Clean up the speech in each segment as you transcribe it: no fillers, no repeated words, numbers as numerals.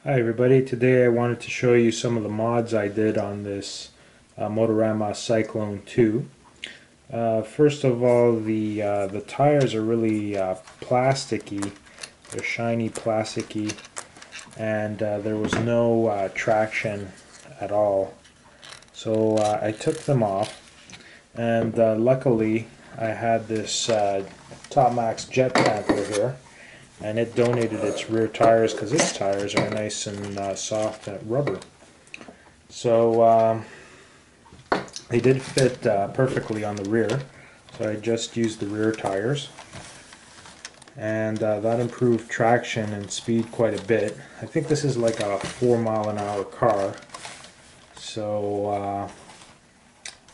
Hi everybody, today I wanted to show you some of the mods I did on this Motorama Cyclone 2. First of all, the tires are really plasticky, they're shiny plasticky, and there was no traction at all. So I took them off, and luckily I had this Top Max Jet Panther here, and it donated its rear tires because its tires are nice and soft and rubber. So they did fit perfectly on the rear, so I just used the rear tires, and that improved traction and speed quite a bit. I think this is like a 4 mile an hour car, so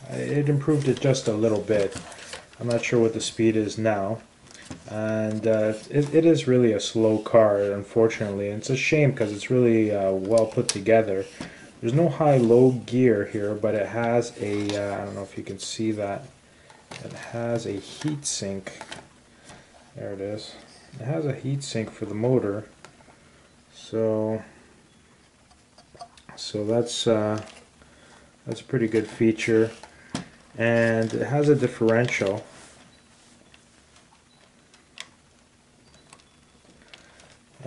it improved it just a little bit. I'm not sure what the speed is now, and it is really a slow car, unfortunately, and it's a shame because it's really well put together. There's no high-low gear here, but it has a I don't know if you can see that, it has a heat sink. There it is. It has a heat sink for the motor, so that's a pretty good feature, and it has a differential.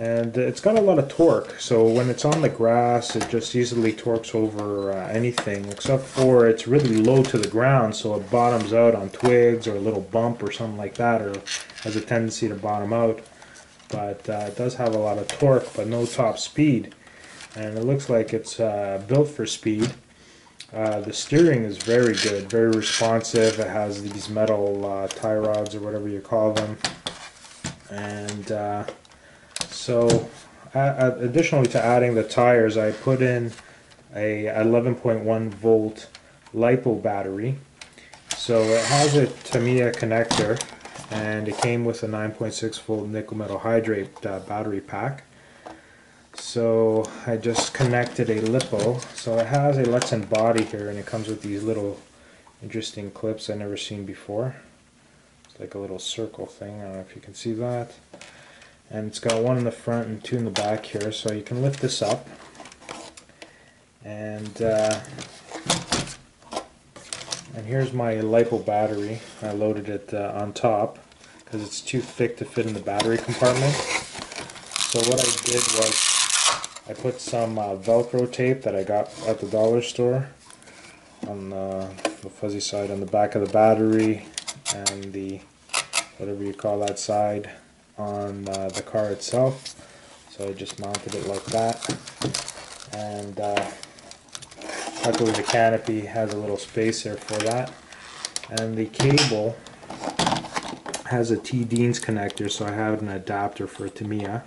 And it's got a lot of torque, so when it's on the grass it just easily torques over anything, except for it's really low to the ground, so it bottoms out on twigs or a little bump or something like that, or has a tendency to bottom out. But it does have a lot of torque, but no top speed, and it looks like it's built for speed. The steering is very good, very responsive. It has these metal tie rods or whatever you call them, and so additionally to adding the tires, I put in a 11.1 volt LiPo battery. So it has a Tamiya connector, and it came with a 9.6 volt nickel metal hydrate battery pack. So I just connected a LiPo. So it has a Lexan body here, and it comes with these little interesting clips I've never seen before. It's like a little circle thing. I don't know if you can see that. And it's got one in the front and two in the back here, so you can lift this up, and here's my LiPo battery. I loaded it on top because it's too thick to fit in the battery compartment. So what I did was I put some Velcro tape that I got at the dollar store on the fuzzy side on the back of the battery, and the whatever you call that side on the car itself. So I just mounted it like that, and luckily the canopy has a little space there for that, and the cable has a T-Deans connector, so I have an adapter for a Tamiya,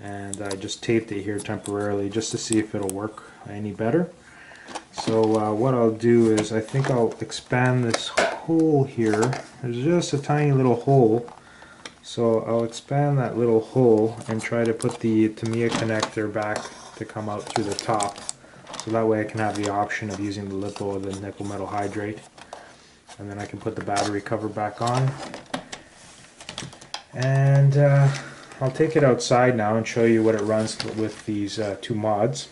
and I just taped it here temporarily just to see if it'll work any better. So what I'll do is I think I'll expand this hole here. There's just a tiny little hole. So I'll expand that little hole and try to put the Tamiya connector back to come out through the top. So that way I can have the option of using the LiPo or the nickel metal hydrate. And then I can put the battery cover back on. And I'll take it outside now and show you what it runs with these two mods.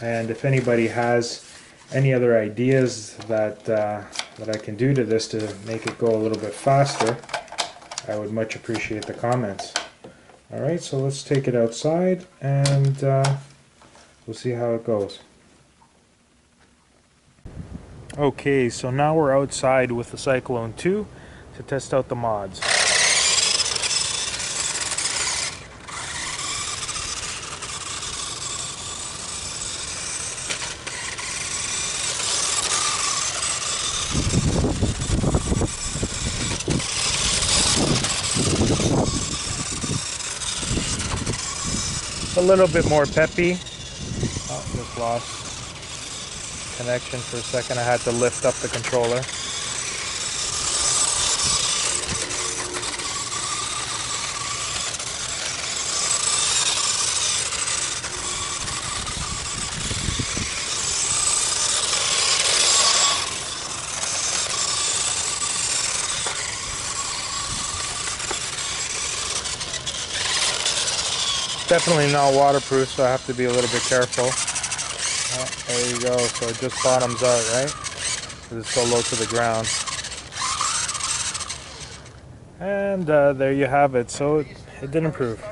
And if anybody has any other ideas that I can do to this to make it go a little bit faster, I would much appreciate the comments. Alright, so let's take it outside, and we'll see how it goes. Okay, so now we're outside with the Cyclone 2 to test out the mods. A little bit more peppy. Oh, just lost connection for a second. I had to lift up the controller. definitely not waterproof, so I have to be a little bit careful. Oh, there you go. So it just bottoms out, right? 'Cause it's so low to the ground. And there you have it. So it didn't improve.